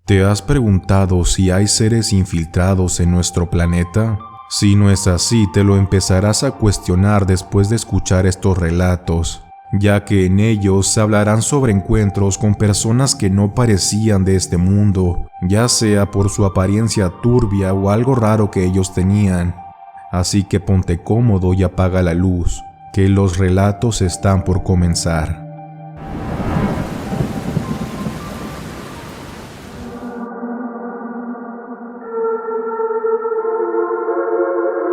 ¿Te has preguntado si hay seres infiltrados en nuestro planeta? Si no es así, te lo empezarás a cuestionar después de escuchar estos relatos, ya que en ellos se hablarán sobre encuentros con personas que no parecían de este mundo, ya sea por su apariencia turbia o algo raro que ellos tenían. Así que ponte cómodo y apaga la luz, que los relatos están por comenzar.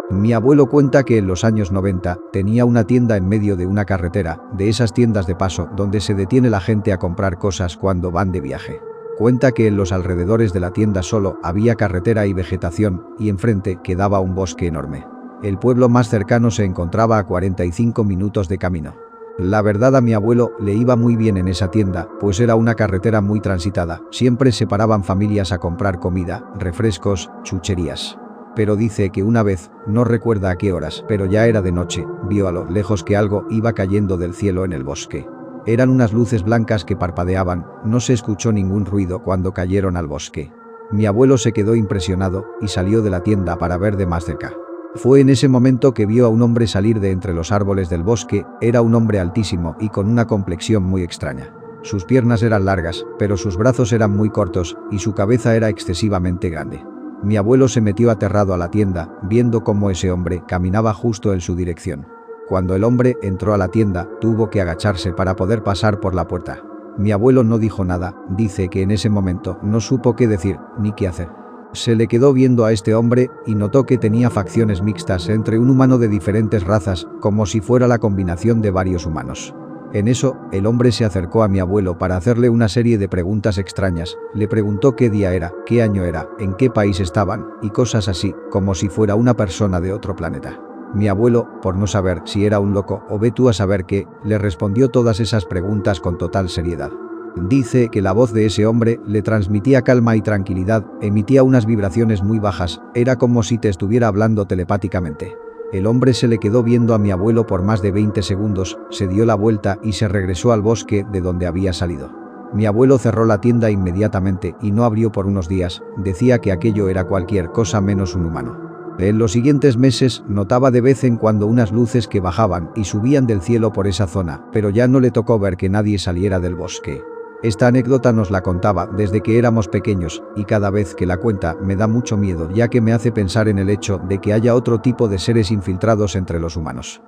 Mi abuelo cuenta que en los años 90 tenía una tienda en medio de una carretera, de esas tiendas de paso donde se detiene la gente a comprar cosas cuando van de viaje. Cuenta que en los alrededores de la tienda solo había carretera y vegetación, y enfrente quedaba un bosque enorme. El pueblo más cercano se encontraba a 45 minutos de camino. La verdad, a mi abuelo le iba muy bien en esa tienda, pues era una carretera muy transitada, siempre se paraban familias a comprar comida, refrescos, chucherías. Pero dice que una vez, no recuerda a qué horas, pero ya era de noche, vio a lo lejos que algo iba cayendo del cielo en el bosque. Eran unas luces blancas que parpadeaban, no se escuchó ningún ruido cuando cayeron al bosque. Mi abuelo se quedó impresionado y salió de la tienda para ver de más cerca. Fue en ese momento que vio a un hombre salir de entre los árboles del bosque. Era un hombre altísimo y con una complexión muy extraña. Sus piernas eran largas, pero sus brazos eran muy cortos y su cabeza era excesivamente grande. Mi abuelo se metió aterrado a la tienda, viendo cómo ese hombre caminaba justo en su dirección. Cuando el hombre entró a la tienda, tuvo que agacharse para poder pasar por la puerta. Mi abuelo no dijo nada, dice que en ese momento no supo qué decir ni qué hacer. Se le quedó viendo a este hombre y notó que tenía facciones mixtas entre un humano de diferentes razas, como si fuera la combinación de varios humanos. En eso, el hombre se acercó a mi abuelo para hacerle una serie de preguntas extrañas. Le preguntó qué día era, qué año era, en qué país estaban, y cosas así, como si fuera una persona de otro planeta. Mi abuelo, por no saber si era un loco o ve tú a saber qué, le respondió todas esas preguntas con total seriedad. Dice que la voz de ese hombre le transmitía calma y tranquilidad, emitía unas vibraciones muy bajas, era como si te estuviera hablando telepáticamente. El hombre se le quedó viendo a mi abuelo por más de 20 segundos, se dio la vuelta y se regresó al bosque de donde había salido. Mi abuelo cerró la tienda inmediatamente y no abrió por unos días, decía que aquello era cualquier cosa menos un humano. En los siguientes meses notaba de vez en cuando unas luces que bajaban y subían del cielo por esa zona, pero ya no le tocó ver que nadie saliera del bosque. Esta anécdota nos la contaba desde que éramos pequeños y cada vez que la cuenta me da mucho miedo, ya que me hace pensar en el hecho de que haya otro tipo de seres infiltrados entre los humanos.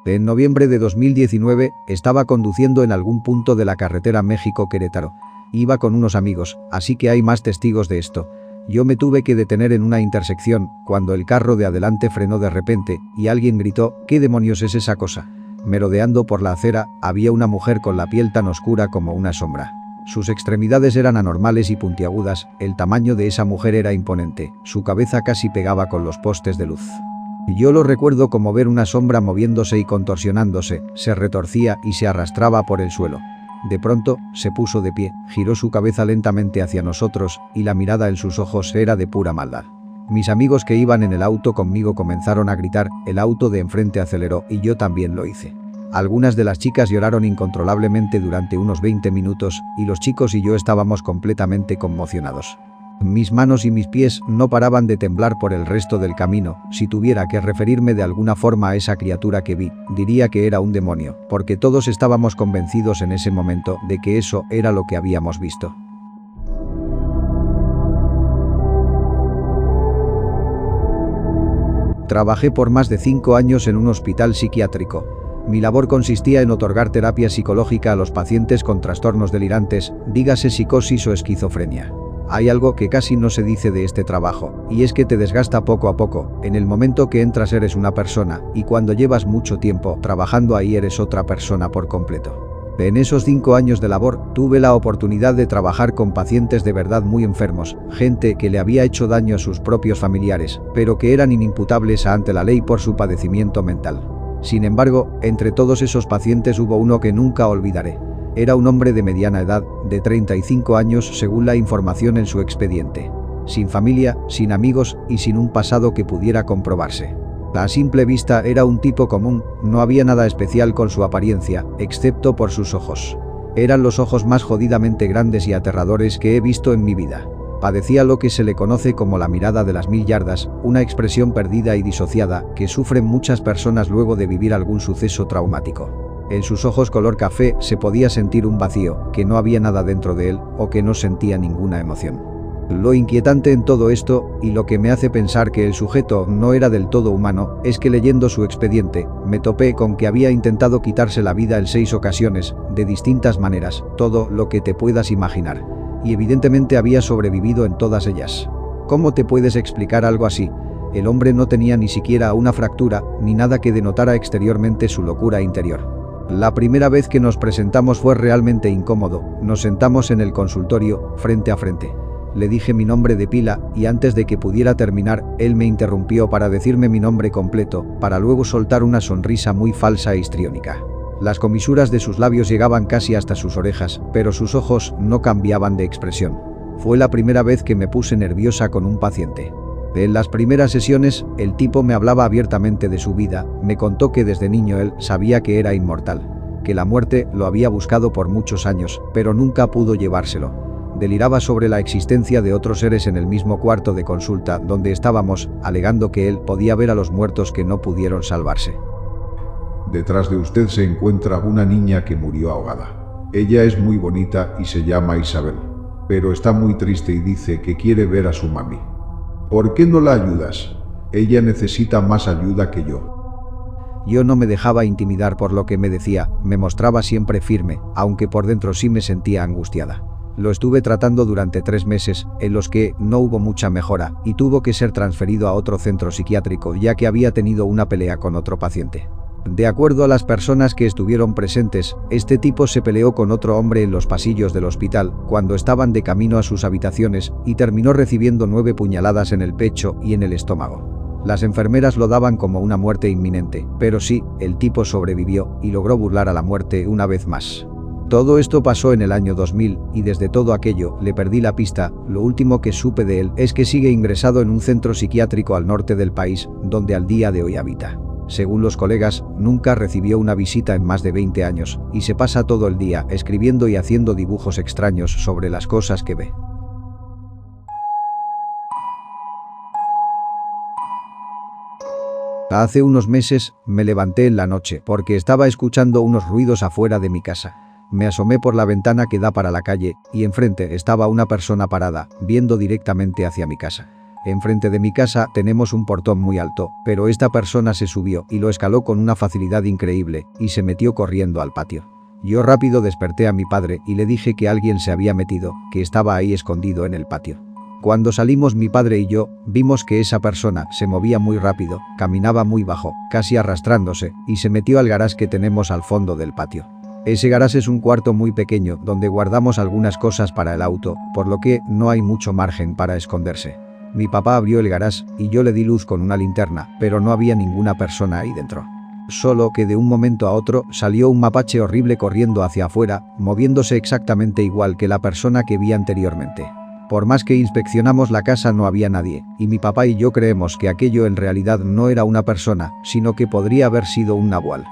En noviembre de 2019 estaba conduciendo en algún punto de la carretera México-Querétaro. Iba con unos amigos, así que hay más testigos de esto. Yo me tuve que detener en una intersección cuando el carro de adelante frenó de repente y alguien gritó: ¿qué demonios es esa cosa? Merodeando por la acera había una mujer con la piel tan oscura como una sombra. Sus extremidades eran anormales y puntiagudas, el tamaño de esa mujer era imponente, su cabeza casi pegaba con los postes de luz. Yo lo recuerdo como ver una sombra moviéndose y contorsionándose, se retorcía y se arrastraba por el suelo. De pronto, se puso de pie, giró su cabeza lentamente hacia nosotros, y la mirada en sus ojos era de pura maldad. Mis amigos que iban en el auto conmigo comenzaron a gritar, el auto de enfrente aceleró y yo también lo hice. Algunas de las chicas lloraron incontrolablemente durante unos 20 minutos, y los chicos y yo estábamos completamente conmocionados. Mis manos y mis pies no paraban de temblar por el resto del camino. Si tuviera que referirme de alguna forma a esa criatura que vi, diría que era un demonio, porque todos estábamos convencidos en ese momento de que eso era lo que habíamos visto. Trabajé por más de 5 años en un hospital psiquiátrico. Mi labor consistía en otorgar terapia psicológica a los pacientes con trastornos delirantes, dígase psicosis o esquizofrenia. Hay algo que casi no se dice de este trabajo, y es que te desgasta poco a poco. En el momento que entras eres una persona, y cuando llevas mucho tiempo trabajando ahí eres otra persona por completo. En esos 5 años de labor, tuve la oportunidad de trabajar con pacientes de verdad muy enfermos, gente que le había hecho daño a sus propios familiares, pero que eran inimputables ante la ley por su padecimiento mental. Sin embargo, entre todos esos pacientes hubo uno que nunca olvidaré. Era un hombre de mediana edad, de 35 años según la información en su expediente. Sin familia, sin amigos y sin un pasado que pudiera comprobarse. A simple vista era un tipo común, no había nada especial con su apariencia, excepto por sus ojos. Eran los ojos más jodidamente grandes y aterradores que he visto en mi vida. Padecía lo que se le conoce como la mirada de las 1000 yardas, una expresión perdida y disociada que sufren muchas personas luego de vivir algún suceso traumático. En sus ojos color café se podía sentir un vacío, que no había nada dentro de él o que no sentía ninguna emoción. Lo inquietante en todo esto, y lo que me hace pensar que el sujeto no era del todo humano, es que leyendo su expediente, me topé con que había intentado quitarse la vida en 6 ocasiones, de distintas maneras, todo lo que te puedas imaginar. Y evidentemente había sobrevivido en todas ellas. ¿Cómo te puedes explicar algo así? El hombre no tenía ni siquiera una fractura, ni nada que denotara exteriormente su locura interior. La primera vez que nos presentamos fue realmente incómodo, nos sentamos en el consultorio, frente a frente. Le dije mi nombre de pila y antes de que pudiera terminar, él me interrumpió para decirme mi nombre completo, para luego soltar una sonrisa muy falsa e histriónica. Las comisuras de sus labios llegaban casi hasta sus orejas, pero sus ojos no cambiaban de expresión. Fue la primera vez que me puse nerviosa con un paciente. En las primeras sesiones, el tipo me hablaba abiertamente de su vida, me contó que desde niño él sabía que era inmortal, que la muerte lo había buscado por muchos años, pero nunca pudo llevárselo. Deliraba sobre la existencia de otros seres en el mismo cuarto de consulta donde estábamos, alegando que él podía ver a los muertos que no pudieron salvarse. Detrás de usted se encuentra una niña que murió ahogada. Ella es muy bonita y se llama Isabel, pero está muy triste y dice que quiere ver a su mami. ¿Por qué no la ayudas? Ella necesita más ayuda que yo. Yo no me dejaba intimidar por lo que me decía, me mostraba siempre firme, aunque por dentro sí me sentía angustiada. Lo estuve tratando durante 3 meses, en los que no hubo mucha mejora, y tuvo que ser transferido a otro centro psiquiátrico ya que había tenido una pelea con otro paciente. De acuerdo a las personas que estuvieron presentes, este tipo se peleó con otro hombre en los pasillos del hospital, cuando estaban de camino a sus habitaciones, y terminó recibiendo 9 puñaladas en el pecho y en el estómago. Las enfermeras lo daban como una muerte inminente, pero sí, el tipo sobrevivió y logró burlar a la muerte una vez más. Todo esto pasó en el año 2000 y desde todo aquello le perdí la pista. Lo último que supe de él es que sigue ingresado en un centro psiquiátrico al norte del país, donde al día de hoy habita. Según los colegas, nunca recibió una visita en más de 20 años y se pasa todo el día escribiendo y haciendo dibujos extraños sobre las cosas que ve. Hace unos meses me levanté en la noche porque estaba escuchando unos ruidos afuera de mi casa. Me asomé por la ventana que da para la calle y enfrente estaba una persona parada, viendo directamente hacia mi casa. Enfrente de mi casa tenemos un portón muy alto, pero esta persona se subió y lo escaló con una facilidad increíble y se metió corriendo al patio. Yo rápido desperté a mi padre y le dije que alguien se había metido, que estaba ahí escondido en el patio. Cuando salimos mi padre y yo, vimos que esa persona se movía muy rápido, caminaba muy bajo, casi arrastrándose, y se metió al garage que tenemos al fondo del patio. Ese garage es un cuarto muy pequeño donde guardamos algunas cosas para el auto, por lo que no hay mucho margen para esconderse. Mi papá abrió el garage y yo le di luz con una linterna, pero no había ninguna persona ahí dentro. Solo que de un momento a otro salió un mapache horrible corriendo hacia afuera, moviéndose exactamente igual que la persona que vi anteriormente. Por más que inspeccionamos la casa no había nadie, y mi papá y yo creemos que aquello en realidad no era una persona, sino que podría haber sido un nahual.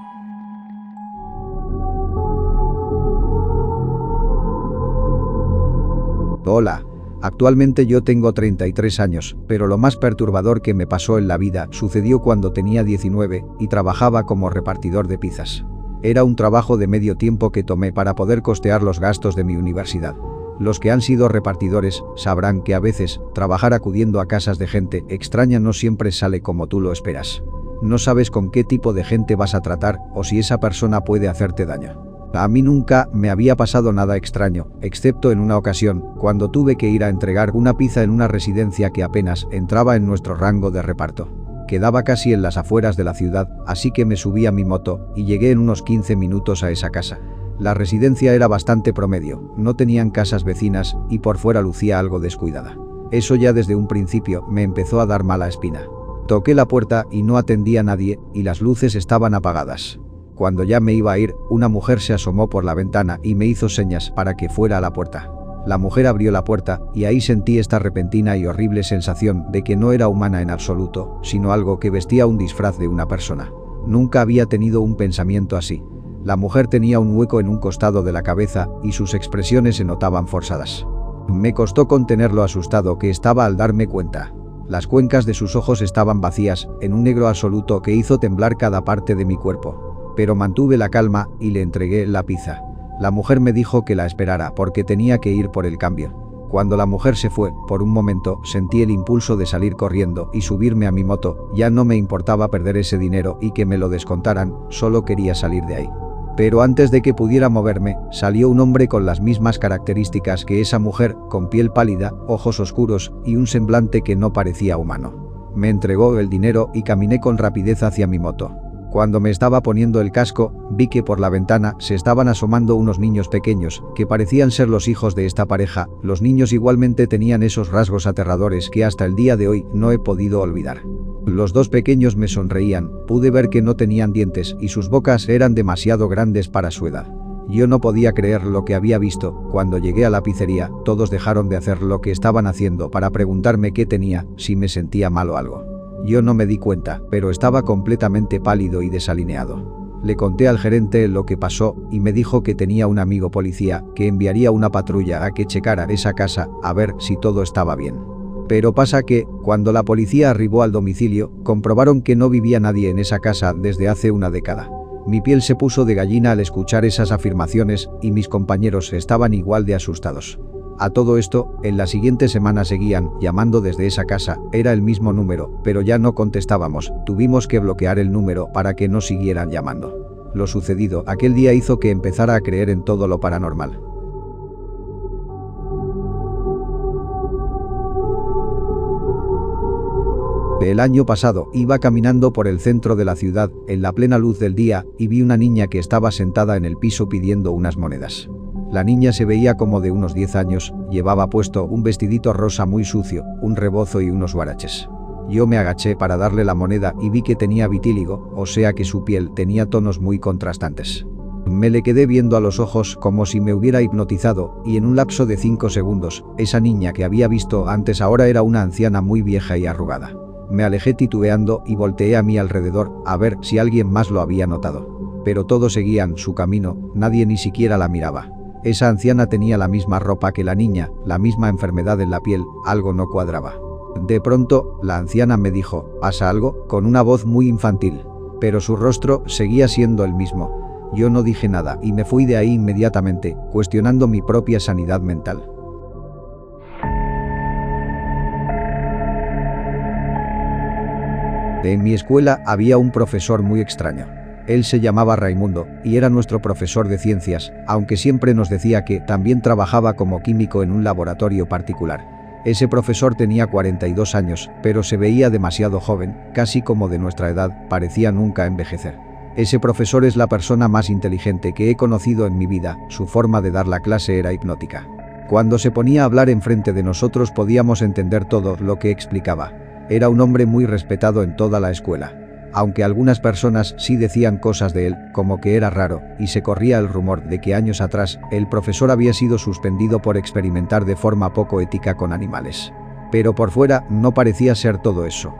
Hola. Actualmente yo tengo 33 años, pero lo más perturbador que me pasó en la vida sucedió cuando tenía 19 y trabajaba como repartidor de pizzas. Era un trabajo de medio tiempo que tomé para poder costear los gastos de mi universidad. Los que han sido repartidores sabrán que a veces trabajar acudiendo a casas de gente extraña no siempre sale como tú lo esperas. No sabes con qué tipo de gente vas a tratar o si esa persona puede hacerte daño. A mí nunca me había pasado nada extraño, excepto en una ocasión, cuando tuve que ir a entregar una pizza en una residencia que apenas entraba en nuestro rango de reparto. Quedaba casi en las afueras de la ciudad, así que me subí a mi moto y llegué en unos 15 minutos a esa casa. La residencia era bastante promedio, no tenían casas vecinas y por fuera lucía algo descuidada. Eso ya desde un principio me empezó a dar mala espina. Toqué la puerta y no atendía a nadie y las luces estaban apagadas. Cuando ya me iba a ir, una mujer se asomó por la ventana y me hizo señas para que fuera a la puerta. La mujer abrió la puerta y ahí sentí esta repentina y horrible sensación de que no era humana en absoluto, sino algo que vestía un disfraz de una persona. Nunca había tenido un pensamiento así. La mujer tenía un hueco en un costado de la cabeza y sus expresiones se notaban forzadas. Me costó contener lo asustado que estaba al darme cuenta. Las cuencas de sus ojos estaban vacías, en un negro absoluto que hizo temblar cada parte de mi cuerpo. Pero mantuve la calma y le entregué la pizza. La mujer me dijo que la esperara porque tenía que ir por el cambio. Cuando la mujer se fue, por un momento sentí el impulso de salir corriendo y subirme a mi moto. Ya no me importaba perder ese dinero y que me lo descontaran, solo quería salir de ahí. Pero antes de que pudiera moverme, salió un hombre con las mismas características que esa mujer, con piel pálida, ojos oscuros y un semblante que no parecía humano. Me entregó el dinero y caminé con rapidez hacia mi moto. Cuando me estaba poniendo el casco, vi que por la ventana se estaban asomando unos niños pequeños, que parecían ser los hijos de esta pareja. Los niños igualmente tenían esos rasgos aterradores que hasta el día de hoy no he podido olvidar. Los dos pequeños me sonreían, pude ver que no tenían dientes y sus bocas eran demasiado grandes para su edad. Yo no podía creer lo que había visto. Cuando llegué a la pizzería, todos dejaron de hacer lo que estaban haciendo para preguntarme qué tenía, si me sentía mal o algo. Yo no me di cuenta, pero estaba completamente pálido y desalineado. Le conté al gerente lo que pasó y me dijo que tenía un amigo policía que enviaría una patrulla a que checara esa casa a ver si todo estaba bien. Pero pasa que, cuando la policía arribó al domicilio, comprobaron que no vivía nadie en esa casa desde hace una década. Mi piel se puso de gallina al escuchar esas afirmaciones y mis compañeros estaban igual de asustados. A todo esto, en la siguiente semana seguían llamando desde esa casa, era el mismo número, pero ya no contestábamos, tuvimos que bloquear el número para que no siguieran llamando. Lo sucedido aquel día hizo que empezara a creer en todo lo paranormal. El año pasado iba caminando por el centro de la ciudad, en la plena luz del día, y vi una niña que estaba sentada en el piso pidiendo unas monedas. La niña se veía como de unos 10 años, llevaba puesto un vestidito rosa muy sucio, un rebozo y unos huaraches. Yo me agaché para darle la moneda y vi que tenía vitíligo, o sea que su piel tenía tonos muy contrastantes. Me le quedé viendo a los ojos como si me hubiera hipnotizado, y en un lapso de 5 segundos, esa niña que había visto antes ahora era una anciana muy vieja y arrugada. Me alejé titubeando y volteé a mi alrededor a ver si alguien más lo había notado. Pero todos seguían su camino, nadie ni siquiera la miraba. Esa anciana tenía la misma ropa que la niña, la misma enfermedad en la piel, algo no cuadraba. De pronto, la anciana me dijo, ¿pasa algo?, con una voz muy infantil. Pero su rostro seguía siendo el mismo. Yo no dije nada y me fui de ahí inmediatamente, cuestionando mi propia sanidad mental. En mi escuela había un profesor muy extraño. Él se llamaba Raimundo y era nuestro profesor de ciencias, aunque siempre nos decía que también trabajaba como químico en un laboratorio particular. Ese profesor tenía 42 años, pero se veía demasiado joven, casi como de nuestra edad, parecía nunca envejecer. Ese profesor es la persona más inteligente que he conocido en mi vida, su forma de dar la clase era hipnótica. Cuando se ponía a hablar enfrente de nosotros podíamos entender todo lo que explicaba. Era un hombre muy respetado en toda la escuela. Aunque algunas personas sí decían cosas de él, como que era raro, y se corría el rumor de que años atrás, el profesor había sido suspendido por experimentar de forma poco ética con animales. Pero por fuera no parecía ser todo eso.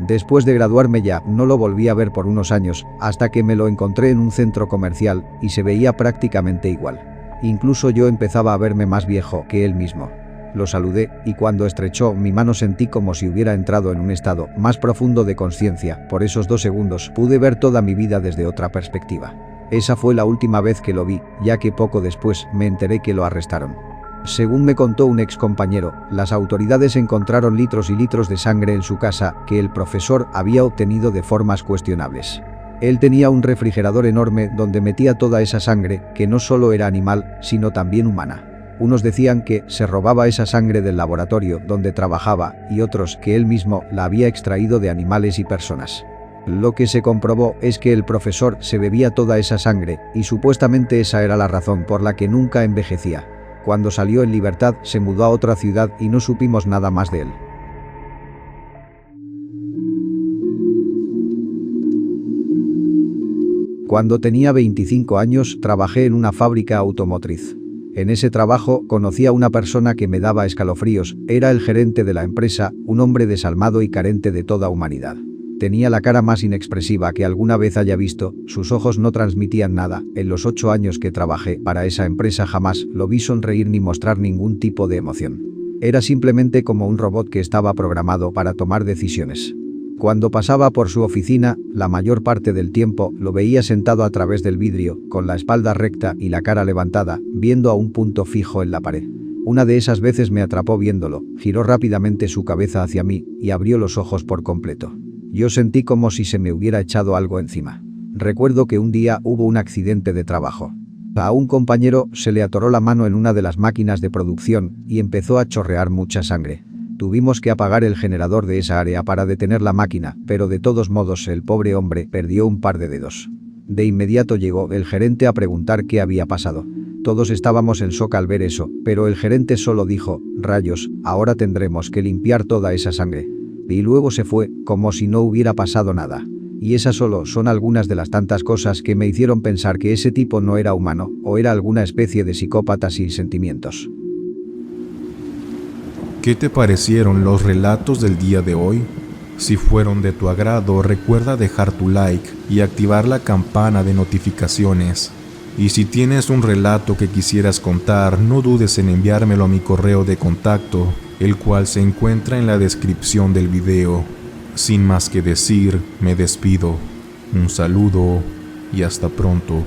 Después de graduarme ya no lo volví a ver por unos años, hasta que me lo encontré en un centro comercial, y se veía prácticamente igual. Incluso yo empezaba a verme más viejo que él mismo. Lo saludé, y cuando estrechó mi mano sentí como si hubiera entrado en un estado más profundo de conciencia. Por esos 2 segundos pude ver toda mi vida desde otra perspectiva. Esa fue la última vez que lo vi, ya que poco después me enteré que lo arrestaron. Según me contó un ex compañero, las autoridades encontraron litros y litros de sangre en su casa que el profesor había obtenido de formas cuestionables. Él tenía un refrigerador enorme donde metía toda esa sangre, que no solo era animal, sino también humana. Unos decían que se robaba esa sangre del laboratorio donde trabajaba y otros que él mismo la había extraído de animales y personas. Lo que se comprobó es que el profesor se bebía toda esa sangre y supuestamente esa era la razón por la que nunca envejecía. Cuando salió en libertad se mudó a otra ciudad y no supimos nada más de él. Cuando tenía 25 años trabajé en una fábrica automotriz. En ese trabajo conocí a una persona que me daba escalofríos, era el gerente de la empresa, un hombre desalmado y carente de toda humanidad. Tenía la cara más inexpresiva que alguna vez haya visto, sus ojos no transmitían nada. En los 8 años que trabajé para esa empresa jamás lo vi sonreír ni mostrar ningún tipo de emoción. Era simplemente como un robot que estaba programado para tomar decisiones. Cuando pasaba por su oficina, la mayor parte del tiempo lo veía sentado a través del vidrio, con la espalda recta y la cara levantada, viendo a un punto fijo en la pared. Una de esas veces me atrapó viéndolo, giró rápidamente su cabeza hacia mí y abrió los ojos por completo. Yo sentí como si se me hubiera echado algo encima. Recuerdo que un día hubo un accidente de trabajo. A un compañero se le atoró la mano en una de las máquinas de producción y empezó a chorrear mucha sangre. Tuvimos que apagar el generador de esa área para detener la máquina, pero de todos modos el pobre hombre perdió un par de dedos. De inmediato llegó el gerente a preguntar qué había pasado. Todos estábamos en shock al ver eso, pero el gerente solo dijo, «Rayos, ahora tendremos que limpiar toda esa sangre». Y luego se fue, como si no hubiera pasado nada. Y esas solo son algunas de las tantas cosas que me hicieron pensar que ese tipo no era humano, o era alguna especie de psicópata sin sentimientos. ¿Qué te parecieron los relatos del día de hoy? Si fueron de tu agrado, recuerda dejar tu like y activar la campana de notificaciones. Y si tienes un relato que quisieras contar, no dudes en enviármelo a mi correo de contacto, el cual se encuentra en la descripción del video. Sin más que decir, me despido. Un saludo y hasta pronto.